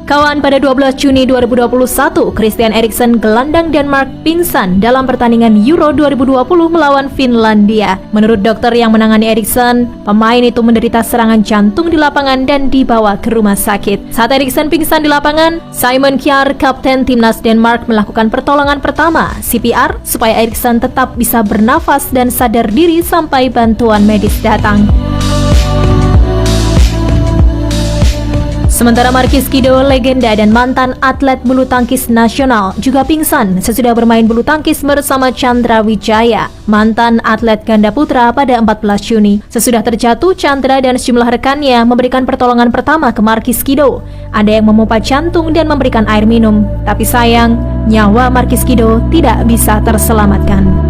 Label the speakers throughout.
Speaker 1: Kawan, pada 12 Juni 2021, Christian Eriksen gelandang Denmark pingsan dalam pertandingan Euro 2020 melawan Finlandia. Menurut dokter yang menangani Eriksen, pemain itu menderita serangan jantung di lapangan dan dibawa ke rumah sakit. Saat Eriksen pingsan di lapangan, Simon Kjær, kapten timnas Denmark, melakukan pertolongan pertama, CPR, supaya Eriksen tetap bisa bernafas dan sadar diri sampai bantuan medis datang. Sementara Markis Kido, legenda dan mantan atlet bulu tangkis nasional, juga pingsan sesudah bermain bulu tangkis bersama Chandra Wijaya, mantan atlet ganda putra pada 14 Juni. Sesudah terjatuh, Chandra dan sejumlah rekannya memberikan pertolongan pertama ke Markis Kido. Ada yang memompa jantung dan memberikan air minum. Tapi sayang, nyawa Markis Kido tidak bisa terselamatkan.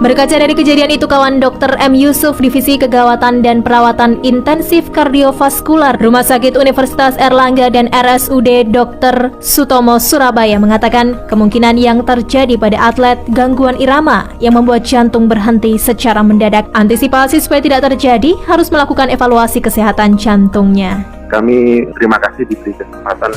Speaker 1: Berkaca dari kejadian itu, kawan, Dr. M. Yusuf, Divisi Kegawatan dan Perawatan Intensif Kardiovaskular Rumah Sakit Universitas Erlangga dan RSUD Dr. Sutomo Surabaya mengatakan kemungkinan yang terjadi pada atlet gangguan irama yang membuat jantung berhenti secara mendadak. Antisipasi supaya tidak terjadi, harus melakukan evaluasi kesehatan jantungnya.
Speaker 2: Kami terima kasih diberi kesempatan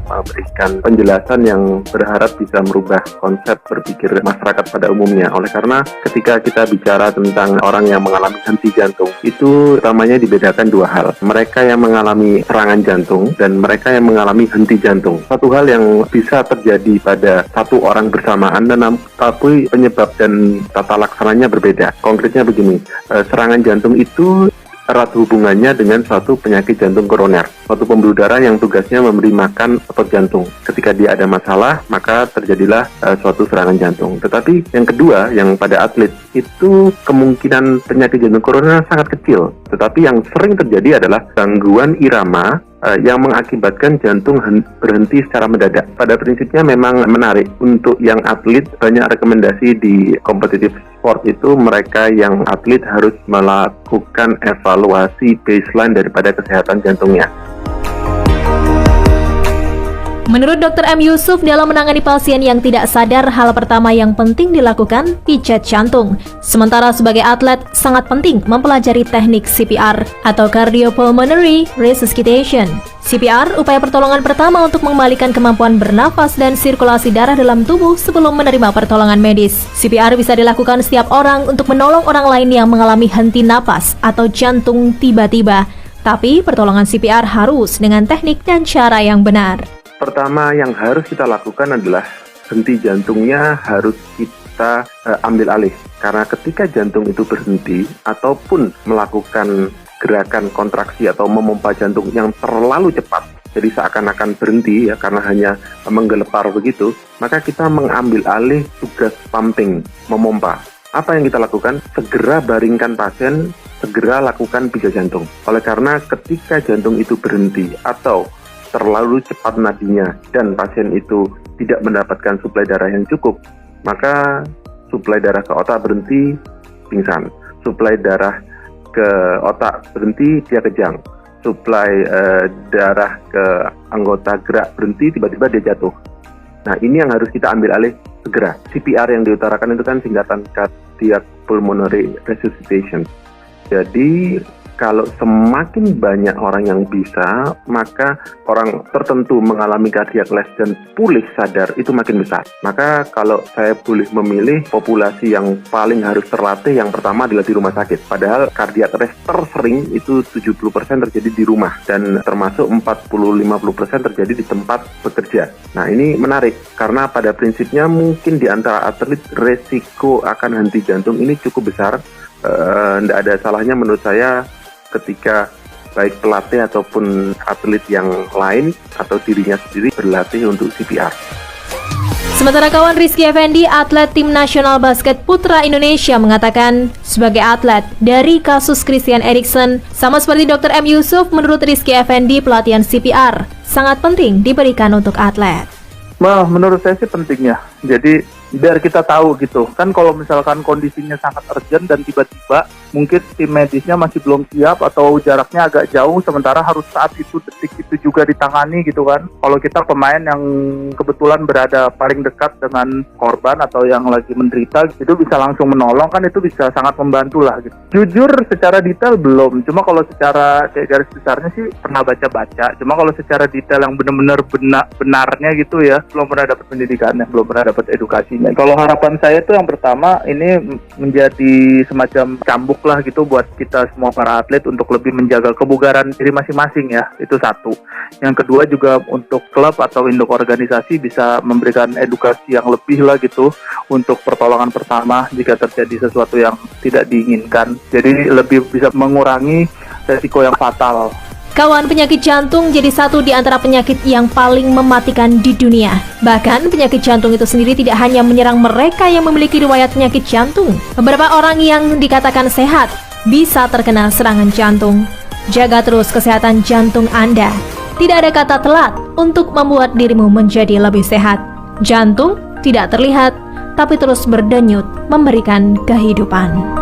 Speaker 2: memberikan penjelasan yang berharap bisa merubah konsep berpikir masyarakat pada umumnya. Oleh karena ketika kita bicara tentang orang yang mengalami henti jantung, itu utamanya dibedakan dua hal. Mereka yang mengalami serangan jantung dan mereka yang mengalami henti jantung. Satu hal yang bisa terjadi pada satu orang bersamaan, tapi penyebab dan tata laksananya berbeda. Konkretnya begini, serangan jantung itu erat hubungannya dengan suatu penyakit jantung koroner, suatu pembuluh darah yang tugasnya memberi makan otot jantung. Ketika dia ada masalah, maka terjadilah suatu serangan jantung. Tetapi yang kedua, yang pada atlet, itu kemungkinan penyakit jantung koroner sangat kecil. Tetapi yang sering terjadi adalah gangguan irama yang mengakibatkan jantung berhenti secara mendadak. Pada prinsipnya memang menarik untuk yang atlet. Banyak rekomendasi di kompetitif sport itu mereka yang atlet harus melakukan evaluasi baseline daripada kesehatan jantungnya.
Speaker 1: Menurut Dr. M. Yusuf, dalam menangani pasien yang tidak sadar, hal pertama yang penting dilakukan pijat jantung. Sementara sebagai atlet, sangat penting mempelajari teknik CPR atau Cardiopulmonary Resuscitation. CPR, upaya pertolongan pertama untuk mengembalikan kemampuan bernafas dan sirkulasi darah dalam tubuh sebelum menerima pertolongan medis. CPR bisa dilakukan setiap orang untuk menolong orang lain yang mengalami henti napas atau jantung tiba-tiba. Tapi pertolongan CPR harus dengan teknik dan cara yang benar.
Speaker 2: Pertama yang harus kita lakukan adalah henti jantungnya harus kita ambil alih. Karena ketika jantung itu berhenti ataupun melakukan gerakan kontraksi atau memompa jantung yang terlalu cepat, jadi seakan-akan berhenti ya karena hanya menggelepar begitu, maka kita mengambil alih tugas pumping, memompa. Apa yang kita lakukan? Segera baringkan pasien, segera lakukan pijat jantung. Oleh karena ketika jantung itu berhenti atau terlalu cepat nadinya dan pasien itu tidak mendapatkan suplai darah yang cukup, maka suplai darah ke otak berhenti, pingsan. Suplai darah ke otak berhenti, dia kejang. Suplai darah ke anggota gerak berhenti, tiba-tiba dia jatuh. Nah, ini yang harus kita ambil alih segera. CPR yang diutarakan itu kan singkatan Cardiac Pulmonary Resuscitation. Jadi kalau semakin banyak orang yang bisa, maka orang tertentu mengalami cardiac arrest dan pulih sadar itu makin besar. Maka kalau saya boleh memilih populasi yang paling harus terlatih, yang pertama adalah di rumah sakit. Padahal cardiac arrest tersering itu 70% terjadi di rumah dan termasuk 40-50% terjadi di tempat bekerja. Nah, ini menarik karena pada prinsipnya mungkin di antara atlet resiko akan henti jantung ini cukup besar. Tidak ada salahnya menurut saya ketika baik pelatih ataupun atlet yang lain atau dirinya sendiri berlatih untuk CPR.
Speaker 1: Sementara kawan, Rizky Effendi, atlet tim nasional basket putra Indonesia, mengatakan sebagai atlet dari kasus Christian Eriksen, sama seperti Dr. M. Yusuf, menurut Rizky Effendi pelatihan CPR sangat penting diberikan untuk atlet.
Speaker 3: Nah, menurut saya sih pentingnya. Jadi biar kita tahu gitu kan, kalau misalkan kondisinya sangat urgent dan tiba-tiba mungkin tim medisnya masih belum siap atau jaraknya agak jauh, sementara harus saat itu detik itu juga ditangani gitu kan. Kalau kita pemain yang kebetulan berada paling dekat dengan korban atau yang lagi menderita, itu bisa langsung menolong kan, itu bisa sangat membantu lah gitu. Jujur secara detail belum, cuma kalau secara kayak garis besarnya sih pernah baca-baca, cuma kalau secara detail yang benar-benar benarnya gitu ya, belum pernah dapat pendidikannya, belum pernah dapat edukasinya. Kalau harapan saya tuh yang pertama, ini menjadi semacam cambuk lah gitu buat kita semua para atlet untuk lebih menjaga kebugaran diri masing-masing ya, itu satu. Yang kedua juga untuk klub atau induk organisasi bisa memberikan edukasi yang lebih lah gitu untuk pertolongan pertama jika terjadi sesuatu yang tidak diinginkan. Jadi lebih bisa mengurangi resiko yang fatal.
Speaker 1: Kawan, penyakit jantung jadi satu di antara penyakit yang paling mematikan di dunia. Bahkan penyakit jantung itu sendiri tidak hanya menyerang mereka yang memiliki riwayat penyakit jantung. Beberapa orang yang dikatakan sehat bisa terkena serangan jantung. Jaga terus kesehatan jantung Anda. Tidak ada kata telat untuk membuat dirimu menjadi lebih sehat. Jantung tidak terlihat, tapi terus berdenyut memberikan kehidupan.